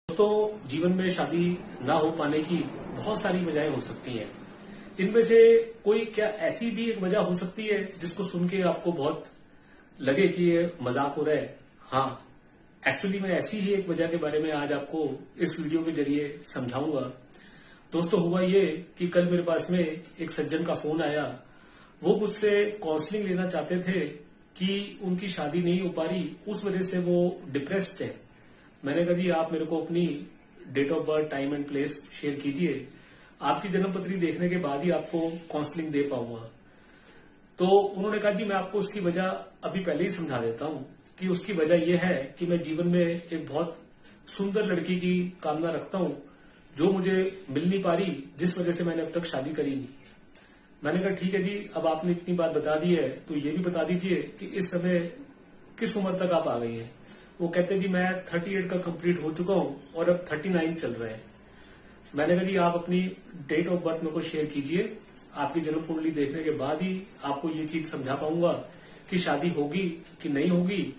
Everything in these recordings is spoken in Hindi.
दोस्तों, जीवन में शादी ना हो पाने की बहुत सारी वजहें हो सकती हैं। इनमें से कोई क्या ऐसी भी एक वजह हो सकती है जिसको सुन के आपको बहुत लगे कि ये मजाक हो रहा है। हाँ, एक्चुअली मैं ऐसी ही एक वजह के बारे में आज आपको इस वीडियो के जरिए समझाऊंगा। दोस्तों, हुआ ये कि कल मेरे पास में एक सज्जन का फोन आया। वो मुझसे काउंसलिंग लेना चाहते थे कि उनकी शादी नहीं हो पा रही, उस वजह से वो डिप्रेस्ड है। मैंने कहा जी, आप मेरे को अपनी date of birth, time and place share कीजिए। आपकी जन्म पत्री देखने के बाद ही आपको काउंसलिंग दे पाऊंगा। तो उन्होंने कहा जी, मैं आपको उसकी वजह अभी पहले ही समझा देता हूं कि उसकी वजह यह है कि मैं जीवन में एक बहुत सुंदर लड़की की कामना रखता हूं जो मुझे मिल नहीं पा रही, जिस वजह से मैंने अब तक शादी करी नहीं। मैंने कहा ठीक है जी, अब आपने इतनी बात बता दी है तो ये भी बता दीजिए कि इस समय किस उम्र तक आप आ गई हैं। वो कहते जी, मैं 38 का कंप्लीट हो चुका हूं और अब 39 चल रहा है। मैंने कहा जी, आप अपनी डेट ऑफ बर्थ मेरे को शेयर कीजिए। आपकी जन्म कुंडली देखने के बाद ही आपको ये चीज समझा पाऊंगा कि शादी होगी कि नहीं होगी,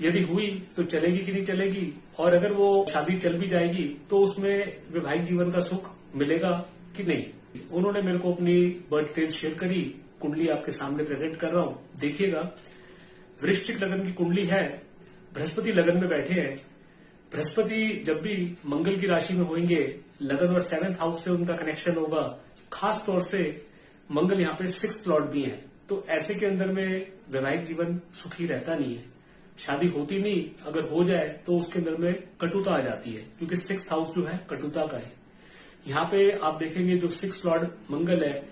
यदि हुई तो चलेगी कि नहीं चलेगी, और अगर वो शादी चल भी जाएगी तो उसमें वैवाहिक जीवन का सुख मिलेगा कि नहीं। उन्होंने मेरे को अपनी बर्थ डेट शेयर करी। कुंडली आपके सामने प्रेजेंट कर रहा हूं, देखिएगा। वृश्चिक लगन की कुंडली है, बृहस्पति लगन में बैठे हैं। बृहस्पति जब भी मंगल की राशि में होंगे, लगन और 7th हाउस से उनका कनेक्शन होगा। खास तौर से मंगल यहाँ पे 6th लॉर्ड भी है, तो ऐसे के अंदर में वैवाहिक जीवन सुखी रहता नहीं है, शादी होती नहीं। अगर हो जाए तो उसके अंदर में कटुता आ जाती है, क्योंकि 6th हाउस जो है कटुता का है। यहाँ पे आप देखेंगे जो 6th लॉर्ड मंगल है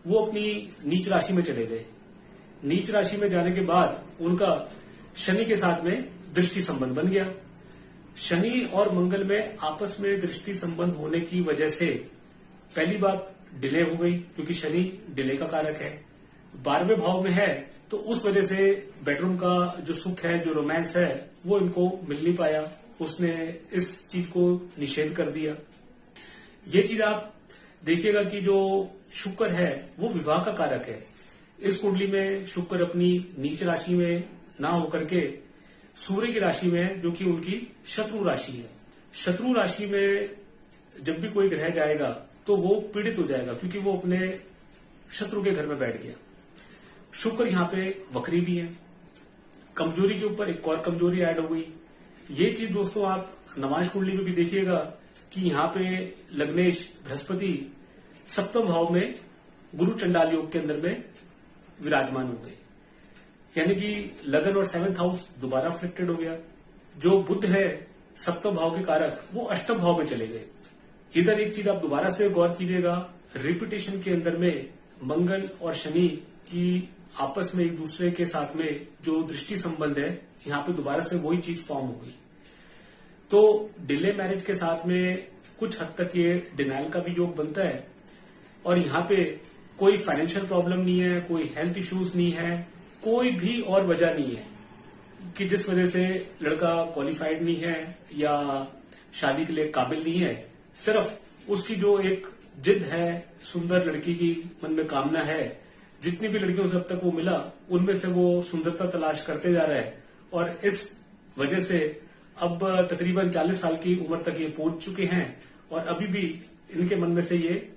वो अपनी नीच राशि में चले गए। नीच राशि में जाने के बाद उनका शनि के साथ में दृष्टि संबंध बन गया। शनि और मंगल में आपस में दृष्टि संबंध होने की वजह से पहली बात डिले हो गई, क्योंकि शनि डिले का कारक है। 12वें भाव में है तो उस वजह से बेडरूम का जो सुख है, जो रोमांस है, वो इनको मिल नहीं पाया। उसने इस चीज को निषेध कर दिया। ये चीज आप देखिएगा कि जो शुक्र है वो विवाह का कारक है। इस कुंडली में शुक्र अपनी नीच राशि में ना होकर के सूर्य की राशि में है, जो कि उनकी शत्रु राशि है। शत्रु राशि में जब भी कोई ग्रह जाएगा तो वो पीड़ित हो जाएगा, क्योंकि वो अपने शत्रु के घर में बैठ गया। शुक्र यहाँ पे वक्री भी है। कमजोरी के ऊपर एक और कमजोरी ऐड हो गई। ये चीज दोस्तों आप नवांश कुंडली में भी देखिएगा कि यहाँ पे लग्नेश बृहस्पति 7वें भाव में गुरु चंडाल योग के अंदर में विराजमान हो गए, यानी कि लगन और 7th हाउस दोबारा अफेक्टेड हो गया। जो बुध है 7वें भाव के कारक, वो 8वें भाव में चले गए। इधर एक चीज आप दोबारा से गौर कीजिएगा, रिपीटेशन के अंदर में मंगल और शनि की आपस में एक दूसरे के साथ में जो दृष्टि संबंध है, यहाँ पे दोबारा से वही चीज फॉर्म हो गई। तो डिले मैरिज के साथ में कुछ हद तक ये डिनाइल का भी योग बनता है। और यहाँ पे कोई फाइनेंशियल प्रॉब्लम नहीं है, कोई हेल्थ इश्यूज नहीं है, कोई भी और वजह नहीं है कि जिस वजह से लड़का क्वालिफाइड नहीं है या शादी के लिए काबिल नहीं है। सिर्फ उसकी जो एक जिद है, सुंदर लड़की की मन में कामना है। जितनी भी लड़कियों से अब तक वो मिला, उनमें से वो सुंदरता तलाश करते जा रहा है, और इस वजह से अब तकरीबन 40 साल की उम्र तक ये पहुंच चुके हैं, और अभी भी इनके मन में से ये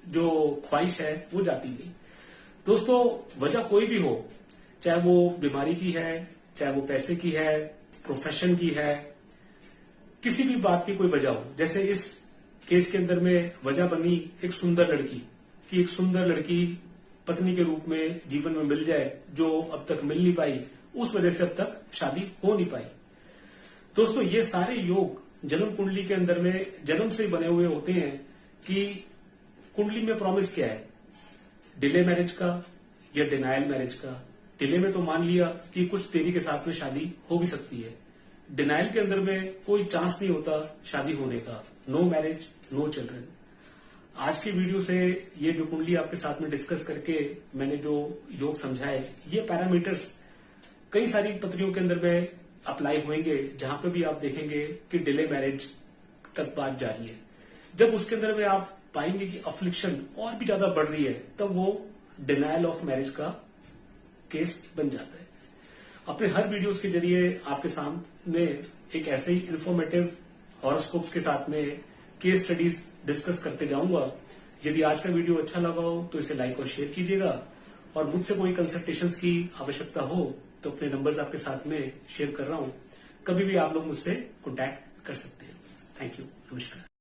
जो ख्वाहिश है वो जाती नहीं। दोस्तों, वजह कोई भी हो, चाहे वो बीमारी की है, चाहे वो पैसे की है, प्रोफेशन की है, किसी भी बात की कोई वजह हो। जैसे इस केस के अंदर में वजह बनी एक सुंदर लड़की कि एक सुंदर लड़की पत्नी के रूप में जीवन में मिल जाए, जो अब तक मिल नहीं पाई, उस वजह से अब तक शादी हो नहीं पाई। दोस्तों, ये सारे योग जन्म कुंडली के अंदर में जन्म से बने हुए होते हैं कि कुंडली में प्रॉमिस क्या है, डिले मैरिज का या डिनायल मैरिज का। डिले में तो मान लिया कि कुछ देरी के साथ में शादी हो भी सकती है। डिनाइल के अंदर में कोई चांस नहीं होता शादी होने का। No marriage, no children. आज की वीडियो से ये जो कुंडली आपके साथ में डिस्कस करके मैंने जो योग समझाए, ये पैरामीटर्स कई सारी पत्रियों के अंदर में अप्लाई होंगे, जहां पे भी आप देखेंगे कि डिले मैरिज तक बात जा रही है। जब उसके अंदर में आप पाएंगे कि अफ्लिक्शन और भी ज्यादा बढ़ रही है, तब वो डिनायल ऑफ मैरिज का केस बन जाता है। अपने हर वीडियोस के जरिए आपके सामने एक ऐसे ही इन्फॉर्मेटिव हॉरोस्कोप्स के साथ में केस स्टडीज डिस्कस करते जाऊंगा। यदि आज का वीडियो अच्छा लगा हो तो इसे लाइक और शेयर कीजिएगा, और मुझसे कोई कंसल्टेशंस की आवश्यकता हो तो अपने नंबर्स आपके साथ में शेयर कर रहा हूं, कभी भी आप लोग मुझसे कॉन्टैक्ट कर सकते हैं। थैंक यू, नमस्कार।